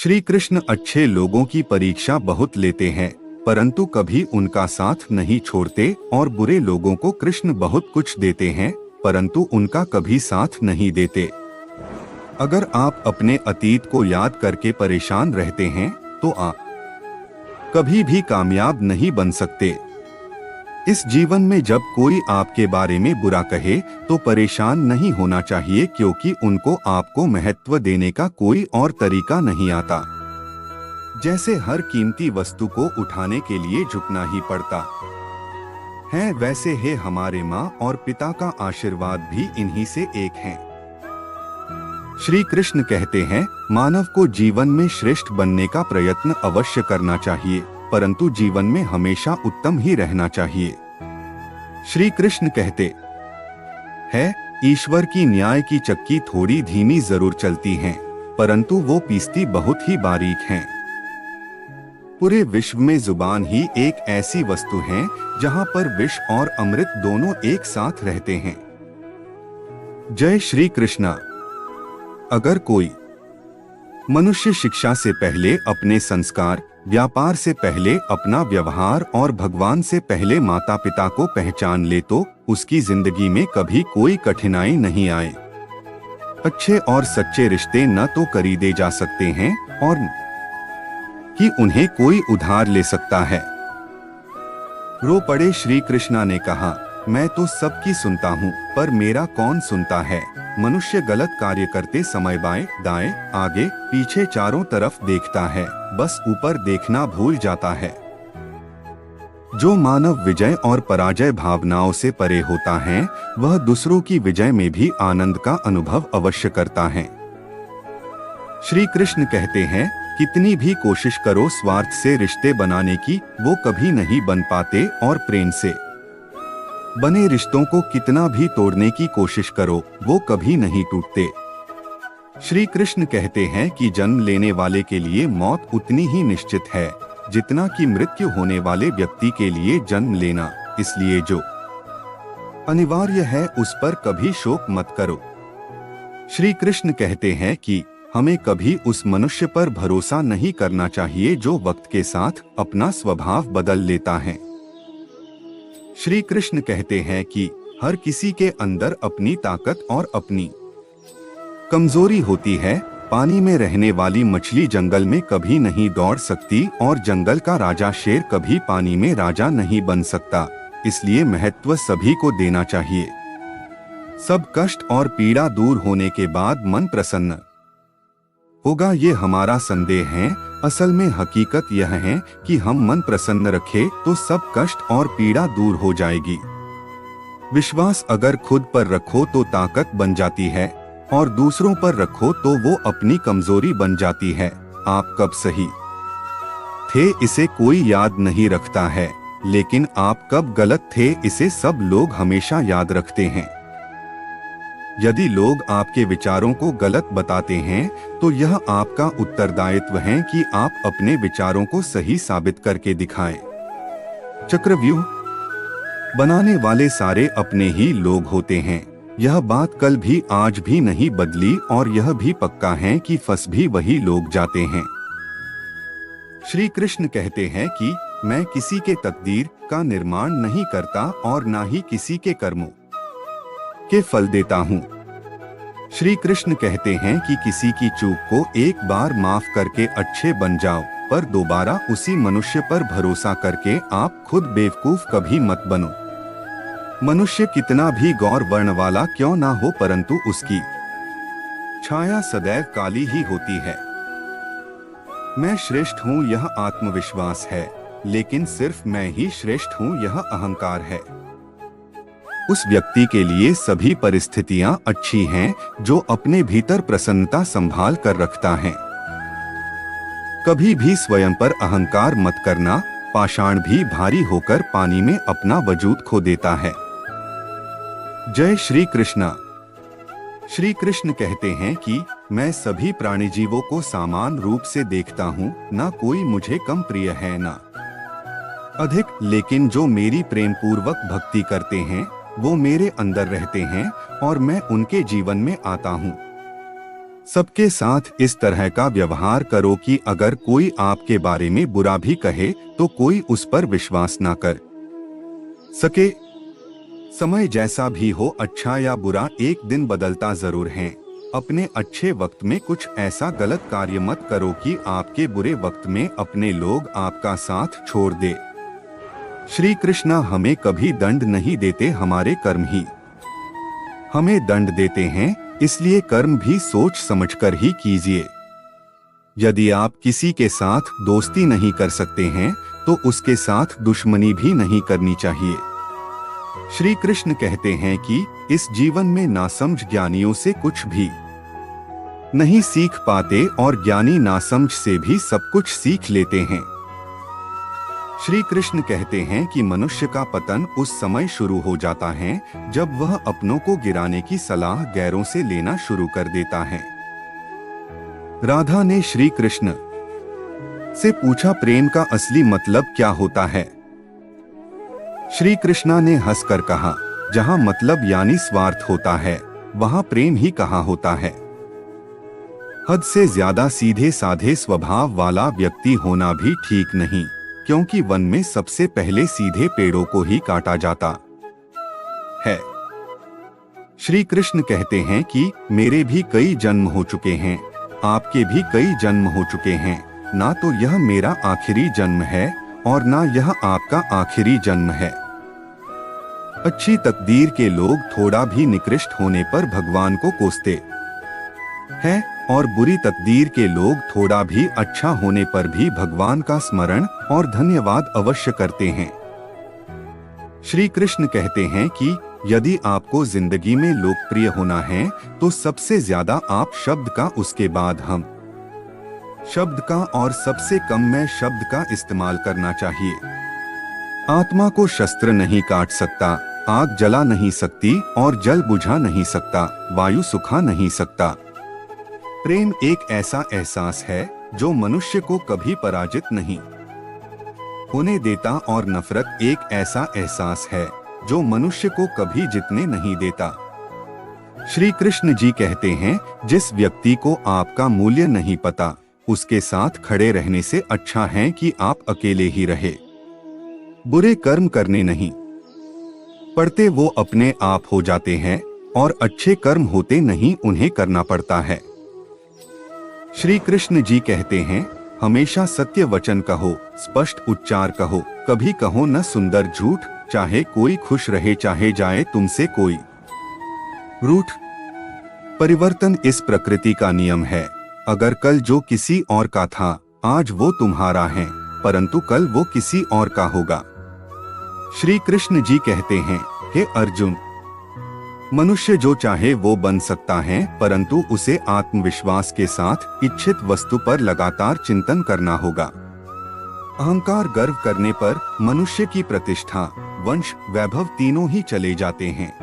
श्री कृष्ण अच्छे लोगों की परीक्षा बहुत लेते हैं, परंतु कभी उनका साथ नहीं छोड़ते, और बुरे लोगों को कृष्ण बहुत कुछ देते हैं, परंतु उनका कभी साथ नहीं देते। अगर आप अपने अतीत को याद करके परेशान रहते हैं, तो आप कभी भी कामयाब नहीं बन सकते। इस जीवन में जब कोई आपके बारे में बुरा कहे, तो परेशान नहीं होना चाहिए, क्योंकि उनको आपको महत्व देने का कोई और तरीका नहीं आता। जैसे हर कीमती वस्तु को उठाने के लिए झुकना ही पड़ता है, वैसे ही हमारे माँ और पिता का आशीर्वाद भी इन्हीं से एक है। श्री कृष्ण कहते हैं, मानव को जीवन में श्रेष्ठ बनने का प्रयत्न अवश्य करना चाहिए, परंतु जीवन में हमेशा उत्तम ही रहना चाहिए। श्री कृष्ण कहते हैं, ईश्वर की न्याय की चक्की थोड़ी धीमी जरूर चलती है, परंतु वो पीसती बहुत ही बारीक है। पूरे विश्व में जुबान ही एक ऐसी वस्तु है जहां पर विष और अमृत दोनों एक साथ रहते हैं। जय श्री कृष्णा। अगर कोई मनुष्य शिक्षा से पहले अपने संस्कार, व्यापार से पहले अपना व्यवहार और भगवान से पहले माता पिता को पहचान ले, तो उसकी जिंदगी में कभी कोई कठिनाई नहीं आए। अच्छे और सच्चे रिश्ते न तो खरीदे जा सकते हैं और न कि उन्हें कोई उधार ले सकता है। रो पड़े श्री कृष्णा ने कहा, मैं तो सबकी सुनता हूँ, पर मेरा कौन सुनता है। मनुष्य गलत कार्य करते समय बाएं, दाएं, आगे, पीछे चारों तरफ देखता है, बस ऊपर देखना भूल जाता है। जो मानव विजय और पराजय भावनाओं से परे होता है, वह दूसरों की विजय में भी आनंद का अनुभव अवश्य करता है। श्री कृष्ण कहते हैं, कितनी भी कोशिश करो स्वार्थ से रिश्ते बनाने की, वो कभी नहीं बन पाते, और प्रेम से बने रिश्तों को कितना भी तोड़ने की कोशिश करो, वो कभी नहीं टूटते। श्री कृष्ण कहते हैं कि जन्म लेने वाले के लिए मौत उतनी ही निश्चित है जितना कि मृत्यु होने वाले व्यक्ति के लिए जन्म लेना, इसलिए जो अनिवार्य है उस पर कभी शोक मत करो। श्री कृष्ण कहते हैं कि हमें कभी उस मनुष्य पर भरोसा नहीं करना चाहिए जो वक्त के साथ अपना स्वभाव बदल लेता है। श्री कृष्ण कहते हैं कि हर किसी के अंदर अपनी ताकत और अपनी कमजोरी होती है। पानी में रहने वाली मछली जंगल में कभी नहीं दौड़ सकती, और जंगल का राजा शेर कभी पानी में राजा नहीं बन सकता। इसलिए महत्व सभी को देना चाहिए। सब कष्ट और पीड़ा दूर होने के बाद मन प्रसन्न होगा, ये हमारा संदेह है। असल में हकीकत यह है कि हम मन प्रसन्न रखें तो सब कष्ट और पीड़ा दूर हो जाएगी। विश्वास अगर खुद पर रखो तो ताकत बन जाती है, और दूसरों पर रखो तो वो अपनी कमजोरी बन जाती है। आप कब सही थे इसे कोई याद नहीं रखता है, लेकिन आप कब गलत थे इसे सब लोग हमेशा याद रखते हैं। यदि लोग आपके विचारों को गलत बताते हैं, तो यह आपका उत्तरदायित्व है कि आप अपने विचारों को सही साबित करके दिखाएं। चक्रव्यूह बनाने वाले सारे अपने ही लोग होते हैं। यह बात कल भी आज भी नहीं बदली, और यह भी पक्का है कि फंस भी वही लोग जाते हैं। श्री कृष्ण कहते हैं कि मैं किसी के तकदीर का निर्माण नहीं करता, और ना ही किसी के कर्मों के फल देता हूँ। श्री कृष्ण कहते हैं कि किसी की चूक को एक बार माफ करके अच्छे बन जाओ, पर दोबारा उसी मनुष्य पर भरोसा करके आप खुद बेवकूफ कभी मत बनो। मनुष्य कितना भी गौर वर्ण वाला क्यों ना हो, परंतु उसकी छाया सदैव काली ही होती है। मैं श्रेष्ठ हूँ यह आत्मविश्वास है, लेकिन सिर्फ मैं ही श्रेष्ठ हूँ यह अहंकार है। उस व्यक्ति के लिए सभी परिस्थितियां अच्छी हैं जो अपने भीतर प्रसन्नता संभाल कर रखता है। कभी भी स्वयं पर अहंकार मत करना, पाषाण भी भारी होकर पानी में अपना वजूद खो देता है। जय श्री कृष्णा। श्री कृष्ण कहते हैं कि मैं सभी प्राणी जीवों को समान रूप से देखता हूँ, ना कोई मुझे कम प्रिय है ना अधिक, लेकिन जो मेरी प्रेम पूर्वक भक्ति करते हैं वो मेरे अंदर रहते हैं, और मैं उनके जीवन में आता हूँ। सबके साथ इस तरह का व्यवहार करो कि अगर कोई आपके बारे में बुरा भी कहे तो कोई उस पर विश्वास ना कर सके। समय जैसा भी हो, अच्छा या बुरा, एक दिन बदलता जरूर है। अपने अच्छे वक्त में कुछ ऐसा गलत कार्य मत करो कि आपके बुरे वक्त में अपने लोग आपका साथ छोड़ दे। श्री कृष्ण हमें कभी दंड नहीं देते, हमारे कर्म ही हमें दंड देते हैं, इसलिए कर्म भी सोच समझकर ही कीजिए। यदि आप किसी के साथ दोस्ती नहीं कर सकते हैं तो उसके साथ दुश्मनी भी नहीं करनी चाहिए। श्री कृष्ण कहते हैं कि इस जीवन में नासमझ ज्ञानियों से कुछ भी नहीं सीख पाते और ज्ञानी नासमझ से भी सब कुछ सीख लेते हैं। श्री कृष्ण कहते हैं कि मनुष्य का पतन उस समय शुरू हो जाता है जब वह अपनों को गिराने की सलाह गैरों से लेना शुरू कर देता है। राधा ने श्री कृष्ण से पूछा, प्रेम का असली मतलब क्या होता है? श्री कृष्णा ने हंसकर कहा, जहां मतलब यानी स्वार्थ होता है वहां प्रेम ही कहाँ होता है। हद से ज्यादा सीधे साधे स्वभाव वाला व्यक्ति होना भी ठीक नहीं, क्योंकि वन में सबसे पहले सीधे पेड़ों को ही काटा जाता है। श्री कृष्ण कहते हैं कि मेरे भी कई जन्म हो चुके हैं, आपके भी कई जन्म हो चुके हैं, ना तो यह मेरा आखिरी जन्म है और ना यह आपका आखिरी जन्म है। अच्छी तकदीर के लोग थोड़ा भी निकृष्ट होने पर भगवान को कोसते हैं और बुरी तकदीर के लोग थोड़ा भी अच्छा होने पर भी भगवान का स्मरण और धन्यवाद अवश्य करते हैं। श्री कृष्ण कहते हैं कि यदि आपको जिंदगी में लोकप्रिय होना है तो सबसे ज्यादा आप शब्द का, उसके बाद हम शब्द का और सबसे कम मैं शब्द का इस्तेमाल करना चाहिए। आत्मा को शस्त्र नहीं काट सकता, आग जला नहीं सकती और जल बुझा नहीं सकता, वायु सुखा नहीं सकता। प्रेम एक ऐसा एहसास है जो मनुष्य को कभी पराजित नहीं होने देता और नफरत एक ऐसा एहसास है जो मनुष्य को कभी जीतने नहीं देता। श्री कृष्ण जी कहते हैं, जिस व्यक्ति को आपका मूल्य नहीं पता उसके साथ खड़े रहने से अच्छा है कि आप अकेले ही रहे। बुरे कर्म करने नहीं पड़ते, वो अपने आप हो जाते हैं और अच्छे कर्म होते नहीं, उन्हें करना पड़ता है। श्री कृष्ण जी कहते हैं, हमेशा सत्य वचन कहो, स्पष्ट उच्चार कहो, कभी कहो न सुंदर झूठ, चाहे कोई खुश रहे चाहे जाए तुमसे कोई रूठ। परिवर्तन इस प्रकृति का नियम है। अगर कल जो किसी और का था आज वो तुम्हारा है, परंतु कल वो किसी और का होगा। श्री कृष्ण जी कहते हैं, हे अर्जुन, मनुष्य जो चाहे वो बन सकता है, परंतु उसे आत्मविश्वास के साथ इच्छित वस्तु पर लगातार चिंतन करना होगा। अहंकार, गर्व करने पर मनुष्य की प्रतिष्ठा, वंश, वैभव तीनों ही चले जाते हैं।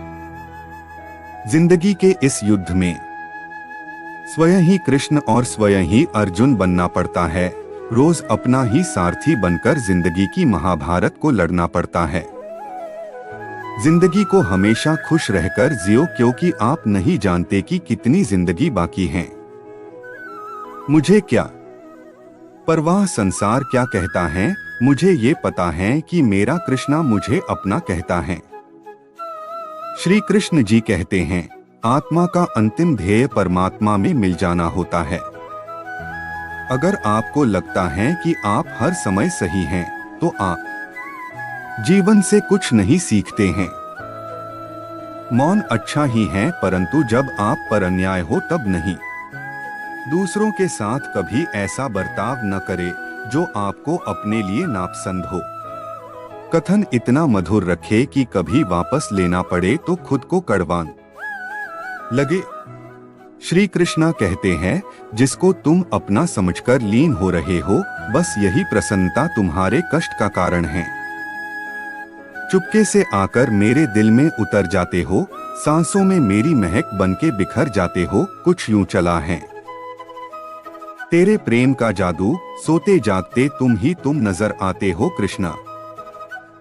जिंदगी के इस युद्ध में स्वयं ही कृष्ण और स्वयं ही अर्जुन बनना पड़ता है। रोज अपना ही सारथी बनकर जिंदगी की महाभारत को लड़ना पड़ता है। जिंदगी को हमेशा खुश रहकर जियो, क्योंकि आप नहीं जानते कि कितनी जिंदगी बाकी है। मुझे क्या परवाह संसार क्या कहता है, मुझे ये पता है कि मेरा कृष्णा मुझे अपना कहता है। श्री कृष्ण जी कहते हैं, आत्मा का अंतिम ध्येय परमात्मा में मिल जाना होता है। अगर आपको लगता है कि आप हर समय सही हैं, तो आप जीवन से कुछ नहीं सीखते हैं। मौन अच्छा ही है, परंतु जब आप पर अन्याय हो तब नहीं। दूसरों के साथ कभी ऐसा बर्ताव न करे जो आपको अपने लिए नापसंद हो। कथन इतना मधुर रखे कि कभी वापस लेना पड़े तो खुद को कड़वा लगे। श्री कृष्णा कहते हैं, जिसको तुम अपना समझकर लीन हो रहे हो, बस यही प्रसन्नता तुम्हारे कष्ट का कारण है। चुपके से आकर मेरे दिल में उतर जाते हो, सांसों में मेरी महक बनके बिखर जाते हो, कुछ यूं चला है तेरे प्रेम का जादू, सोते जागते तुम नजर आते हो कृष्णा।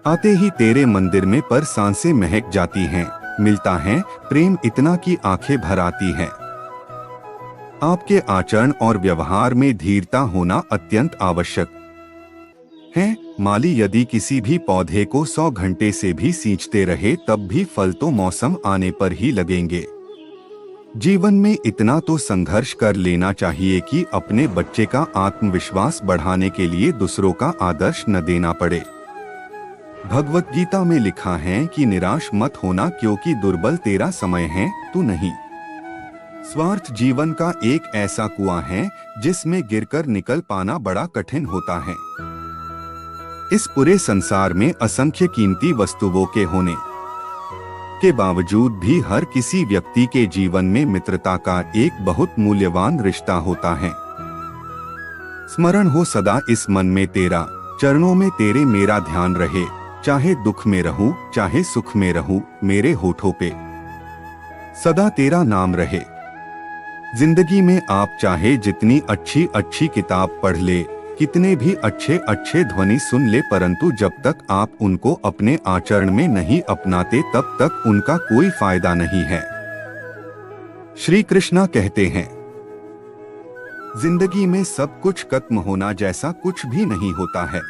आते ही तेरे मंदिर में पर सांसें महक जाती हैं, मिलता है प्रेम इतना कि आंखें भर आती हैं। आपके आचरण और व्यवहार में धीरता होना अत्यंत आवश्यक है। माली यदि किसी भी पौधे को 100 घंटे से भी सींचते रहे तब भी फल तो मौसम आने पर ही लगेंगे। जीवन में इतना तो संघर्ष कर लेना चाहिए कि अपने बच्चे का आत्मविश्वास बढ़ाने के लिए दूसरों का आदर्श न देना पड़े। भगवत गीता में लिखा है कि निराश मत होना, क्योंकि दुर्बल तेरा समय है, तू नहीं। स्वार्थ जीवन का एक ऐसा कुआं है जिसमें गिरकर निकल पाना बड़ा कठिन होता है। इस पूरे संसार में असंख्य कीमती वस्तुओं के होने के बावजूद भी हर किसी व्यक्ति के जीवन में मित्रता का एक बहुत मूल्यवान रिश्ता होता है। स्मरण हो सदा इस मन में तेरा, चरणों में तेरे मेरा ध्यान रहे, चाहे दुख में रहूं चाहे सुख में रहूं, मेरे होठों पे सदा तेरा नाम रहे। जिंदगी में आप चाहे जितनी अच्छी अच्छी किताब पढ़ ले, कितने भी अच्छे अच्छे ध्वनि सुन ले, परंतु जब तक आप उनको अपने आचरण में नहीं अपनाते तब तक उनका कोई फायदा नहीं है। श्री कृष्णा कहते हैं, जिंदगी में सब कुछ खत्म होना जैसा कुछ भी नहीं होता है।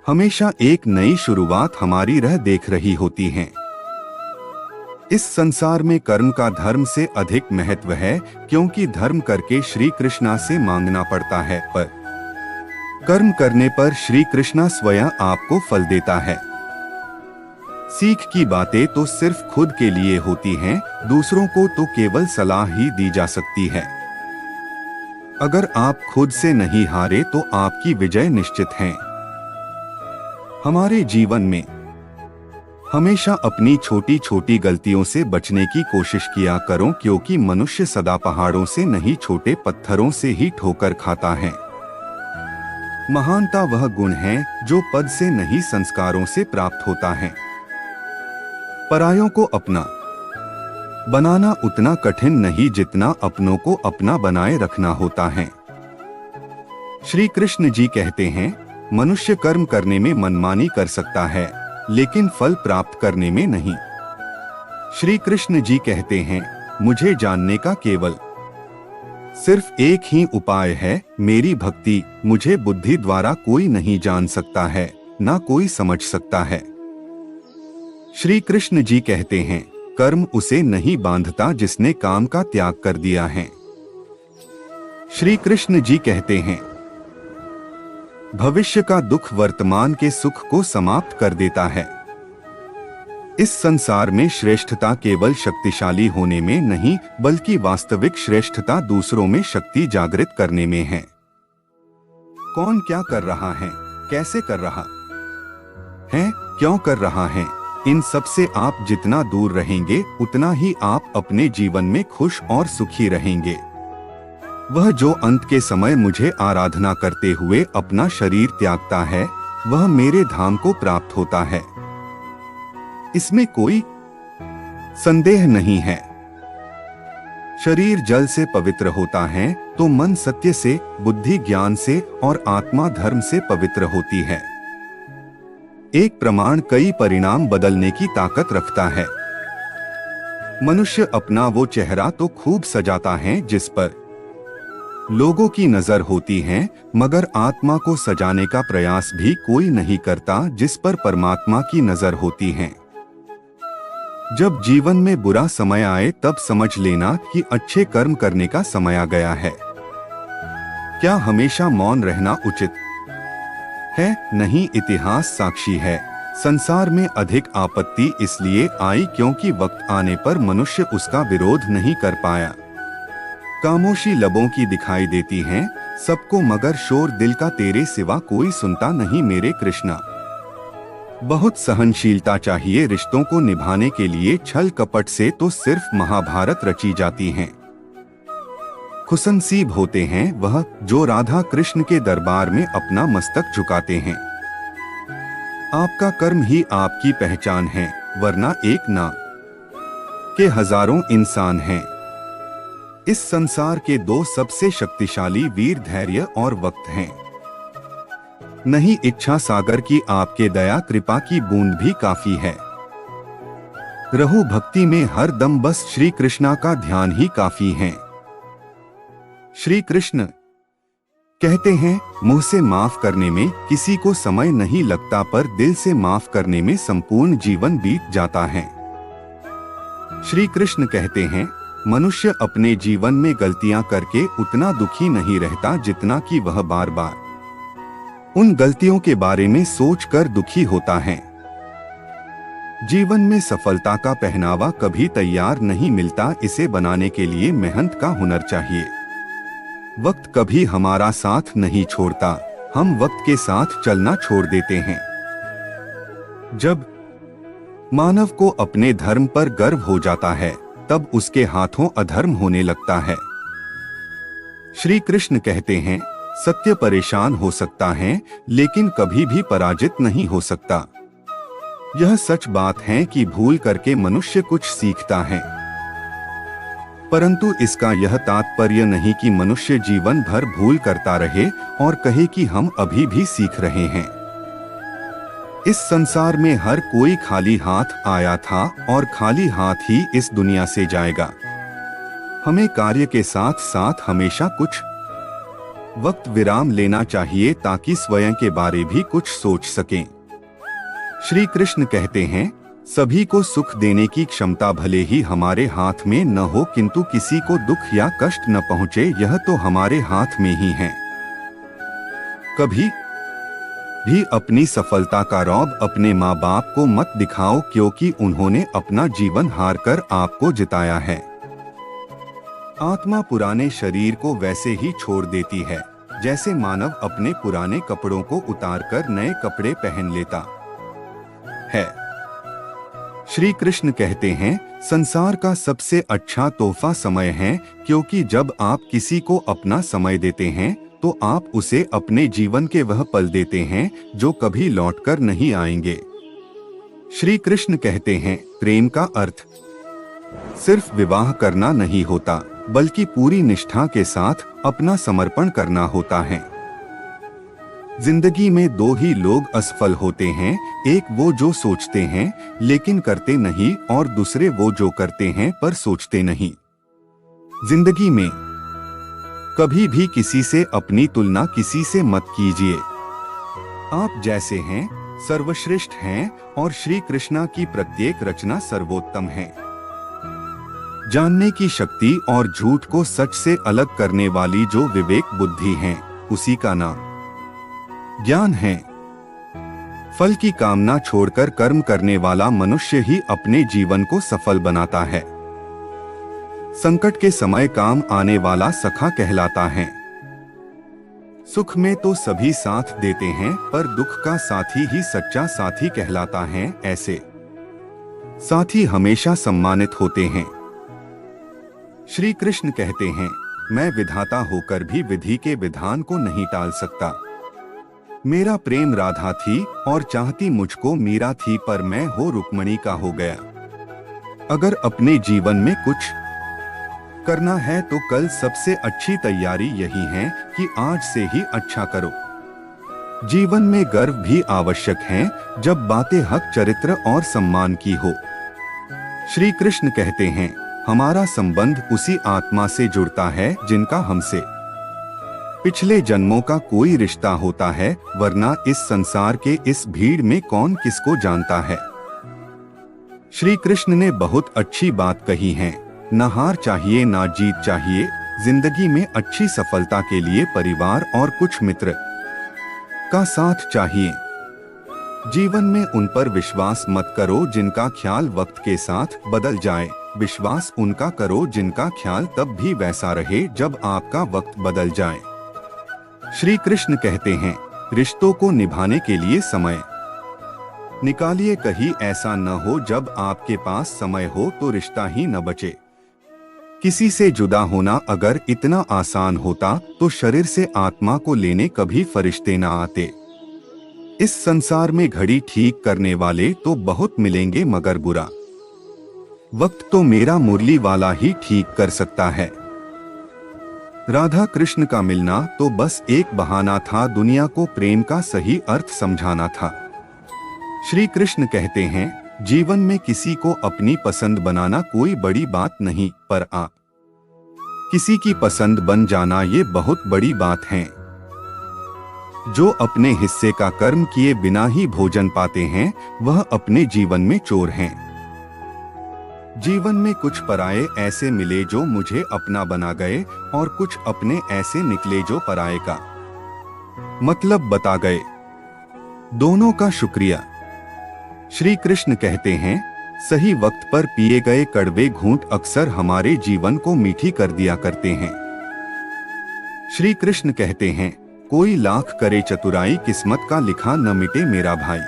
हमेशा एक नई शुरुआत हमारी राह देख रही होती है। इस संसार में कर्म का धर्म से अधिक महत्व है, क्योंकि धर्म करके श्री कृष्णा से मांगना पड़ता है, पर कर्म करने पर श्री कृष्णा स्वयं आपको फल देता है। सीख की बातें तो सिर्फ खुद के लिए होती हैं, दूसरों को तो केवल सलाह ही दी जा सकती है। अगर आप खुद से नहीं हारे तो आपकी विजय निश्चित है। हमारे जीवन में हमेशा अपनी छोटी छोटी गलतियों से बचने की कोशिश किया करो, क्योंकि मनुष्य सदा पहाड़ों से नहीं छोटे पत्थरों से ही ठोकर खाता है। महानता वह गुण है जो पद से नहीं संस्कारों से प्राप्त होता है। परायों को अपना बनाना उतना कठिन नहीं जितना अपनों को अपना बनाए रखना होता है। श्री कृष्ण जी कहते हैं, मनुष्य कर्म करने में मनमानी कर सकता है, लेकिन फल प्राप्त करने में नहीं। श्री कृष्ण जी कहते हैं, मुझे जानने का केवल सिर्फ एक ही उपाय है, मेरी भक्ति। मुझे बुद्धि द्वारा कोई नहीं जान सकता है, ना कोई समझ सकता है। श्री कृष्ण जी कहते हैं, कर्म उसे नहीं बांधता जिसने काम का त्याग कर दिया है। श्री कृष्ण जी कहते हैं, भविष्य का दुख वर्तमान के सुख को समाप्त कर देता है। इस संसार में श्रेष्ठता केवल शक्तिशाली होने में नहीं, बल्कि वास्तविक श्रेष्ठता दूसरों में शक्ति जागृत करने में है। कौन क्या कर रहा है, कैसे कर रहा है, क्यों कर रहा है, इन सब से आप जितना दूर रहेंगे उतना ही आप अपने जीवन में खुश और सुखी रहेंगे। वह जो अंत के समय मुझे आराधना करते हुए अपना शरीर त्यागता है, वह मेरे धाम को प्राप्त होता है, इसमें कोई संदेह नहीं है। शरीर जल से पवित्र होता है तो मन सत्य से, बुद्धि ज्ञान से और आत्मा धर्म से पवित्र होती है। एक प्रमाण कई परिणाम बदलने की ताकत रखता है। मनुष्य अपना वो चेहरा तो खूब सजाता है जिस पर लोगों की नजर होती है, मगर आत्मा को सजाने का प्रयास भी कोई नहीं करता जिस पर परमात्मा की नजर होती है। जब जीवन में बुरा समय आए तब समझ लेना कि अच्छे कर्म करने का समय आ गया है। क्या हमेशा मौन रहना उचित है? नहीं, इतिहास साक्षी है। संसार में अधिक आपत्ति इसलिए आई क्योंकि वक्त आने पर मनुष्य उसका विरोध नहीं कर पाया। खामोशी लबों की दिखाई देती है सबको, मगर शोर दिल का तेरे सिवा कोई सुनता नहीं मेरे कृष्णा। बहुत सहनशीलता चाहिए रिश्तों को निभाने के लिए, छल कपट से तो सिर्फ महाभारत रची जाती हैं। खुशनसीब होते हैं वह जो राधा कृष्ण के दरबार में अपना मस्तक झुकाते हैं। आपका कर्म ही आपकी पहचान है, वरना एक ना के हजारों इंसान हैं। इस संसार के दो सबसे शक्तिशाली वीर धैर्य और वक्त हैं। नहीं, इच्छा सागर की आपके दया कृपा की बूंद भी काफी है। रहो भक्ति में हर दम, बस श्री कृष्णा का ध्यान ही काफी है। श्री कृष्ण कहते हैं, मुंह से माफ करने में किसी को समय नहीं लगता, पर दिल से माफ करने में संपूर्ण जीवन बीत जाता है। श्री कृष्ण कहते हैं, मनुष्य अपने जीवन में गलतियां करके उतना दुखी नहीं रहता जितना कि वह बार बार उन गलतियों के बारे में सोचकर दुखी होता है। जीवन में सफलता का पहनावा कभी तैयार नहीं मिलता, इसे बनाने के लिए मेहनत का हुनर चाहिए। वक्त कभी हमारा साथ नहीं छोड़ता, हम वक्त के साथ चलना छोड़ देते हैं। जब मानव को अपने धर्म पर गर्व हो जाता है, तब उसके हाथों अधर्म होने लगता है। श्री कृष्ण कहते हैं, सत्य परेशान हो सकता है लेकिन कभी भी पराजित नहीं हो सकता। यह सच बात है कि भूल करके मनुष्य कुछ सीखता है, परंतु इसका यह तात्पर्य नहीं कि मनुष्य जीवन भर भूल करता रहे और कहे कि हम अभी भी सीख रहे हैं। इस संसार में हर कोई खाली हाथ आया था और खाली हाथ ही इस दुनिया से जाएगा। हमें कार्य के साथ साथ हमेशा कुछ वक्त विराम लेना चाहिए ताकि स्वयं के बारे भी कुछ सोच सकें। श्री कृष्ण कहते हैं, सभी को सुख देने की क्षमता भले ही हमारे हाथ में न हो, किंतु किसी को दुख या कष्ट न पहुंचे, यह तो हमारे हाथ में ही है। कभी भी अपनी सफलता का रौब अपने माँ बाप को मत दिखाओ, क्योंकि उन्होंने अपना जीवन हार कर आपको जिताया है। आत्मा पुराने शरीर को वैसे ही छोड़ देती है जैसे मानव अपने पुराने कपड़ों को उतारकर नए कपड़े पहन लेता है। श्री कृष्ण कहते हैं, संसार का सबसे अच्छा तोहफा समय है, क्योंकि जब आप किसी को अपना समय देते हैं तो आप उसे अपने जीवन के वह पल देते हैं जो कभी लौटकर नहीं आएंगे। श्री कृष्ण कहते हैं, प्रेम का अर्थ सिर्फ विवाह करना नहीं होता, बल्कि पूरी निष्ठा के साथ अपना समर्पण करना होता है। जिंदगी में दो ही लोग असफल होते हैं, एक वो जो सोचते हैं लेकिन करते नहीं, और दूसरे वो जो करते हैं पर सोचते नहीं। जिंदगी में कभी भी किसी से अपनी तुलना किसी से मत कीजिए। आप जैसे हैं सर्वश्रेष्ठ हैं और श्री कृष्णा की प्रत्येक रचना सर्वोत्तम है। जानने की शक्ति और झूठ को सच से अलग करने वाली जो विवेक बुद्धि है, उसी का नाम ज्ञान है। फल की कामना छोड़कर कर्म करने वाला मनुष्य ही अपने जीवन को सफल बनाता है। संकट के समय काम आने वाला सखा कहलाता है। सुख में तो सभी साथ देते हैं, पर दुख का साथी ही सच्चा साथी कहलाता है। ऐसे साथी हमेशा सम्मानित होते हैं। श्री कृष्ण कहते हैं, मैं विधाता होकर भी विधि के विधान को नहीं टाल सकता। मेरा प्रेम राधा थी और चाहती मुझको मीरा थी, पर मैं हो रुक्मणी का हो गया। अगर अपने जीवन में कुछ करना है तो कल सबसे अच्छी तैयारी यही है कि आज से ही अच्छा करो। जीवन में गर्व भी आवश्यक है जब बातें हक, चरित्र और सम्मान की हो। श्री कृष्ण कहते हैं, हमारा संबंध उसी आत्मा से जुड़ता है जिनका हमसे पिछले जन्मों का कोई रिश्ता होता है, वरना इस संसार के इस भीड़ में कौन किसको जानता है। श्री कृष्ण ने बहुत अच्छी बात कही है, न हार चाहिए ना जीत चाहिए। जिंदगी में अच्छी सफलता के लिए परिवार और कुछ मित्र का साथ चाहिए। जीवन में उन पर विश्वास मत करो जिनका ख्याल वक्त के साथ बदल जाए, विश्वास उनका करो जिनका ख्याल तब भी वैसा रहे जब आपका वक्त बदल जाए। श्री कृष्ण कहते हैं, रिश्तों को निभाने के लिए समय निकालिए, कहीं ऐसा न हो जब आपके पास समय हो तो रिश्ता ही न बचे। किसी से जुदा होना अगर इतना आसान होता तो शरीर से आत्मा को लेने कभी फरिश्ते न आते। इस संसार में घड़ी ठीक करने वाले तो बहुत मिलेंगे, मगर बुरा वक्त तो मेरा मुरली वाला ही ठीक कर सकता है। राधा कृष्ण का मिलना तो बस एक बहाना था, दुनिया को प्रेम का सही अर्थ समझाना था। श्री कृष्ण कहते हैं, जीवन में किसी को अपनी पसंद बनाना कोई बड़ी बात नहीं, पर आप किसी की पसंद बन जाना ये बहुत बड़ी बात है। जो अपने हिस्से का कर्म किए बिना ही भोजन पाते हैं, वह अपने जीवन में चोर हैं। जीवन में कुछ पराये ऐसे मिले जो मुझे अपना बना गए, और कुछ अपने ऐसे निकले जो पराये का मतलब बता गए। दोनों का शुक्रिया। श्री कृष्ण कहते हैं, सही वक्त पर पिए गए कड़वे घूंट अक्सर हमारे जीवन को मीठी कर दिया करते हैं। श्री कृष्ण कहते हैं, कोई लाख करे चतुराई, किस्मत का लिखा न मिटे मेरा भाई।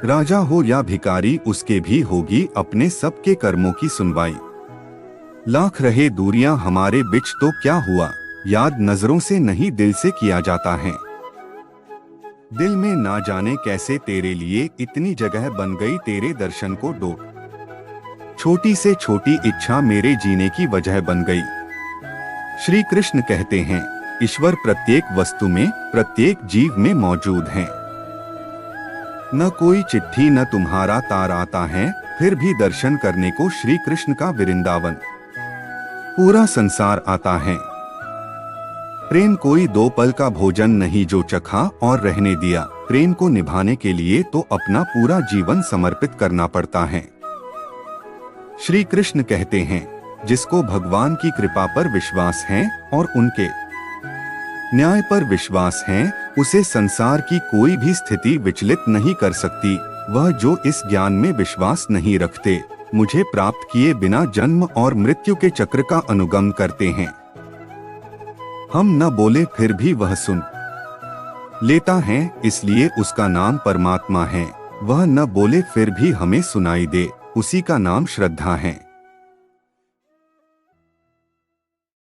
राजा हो या भिखारी, उसके भी होगी अपने सबके कर्मों की सुनवाई। लाख रहे दूरियां हमारे बिच तो क्या हुआ, याद नजरों से नहीं दिल से किया जाता है। दिल में ना जाने कैसे तेरे लिए इतनी जगह बन गई, तेरे दर्शन को डोक। छोटी से छोटी इच्छा मेरे जीने की वजह बन गई। श्री कृष्ण कहते हैं, ईश्वर प्रत्येक वस्तु में, प्रत्येक जीव में मौजूद हैं। न कोई चिट्ठी न तुम्हारा तार आता है, फिर भी दर्शन करने को श्री कृष्ण का वृंदावन पूरा संसार आता है। प्रेम कोई दो पल का भोजन नहीं जो चखा और रहने दिया। प्रेम को निभाने के लिए तो अपना पूरा जीवन समर्पित करना पड़ता है। श्री कृष्ण कहते हैं, जिसको भगवान की कृपा पर विश्वास है और उनके न्याय पर विश्वास है, उसे संसार की कोई भी स्थिति विचलित नहीं कर सकती। वह जो इस ज्ञान में विश्वास नहीं रखते, मुझे प्राप्त किए बिना जन्म और मृत्यु के चक्र का अनुगम करते हैं। हम न बोले फिर भी वह सुन लेता है, इसलिए उसका नाम परमात्मा है। वह न बोले फिर भी हमें सुनाई दे, उसी का नाम श्रद्धा है।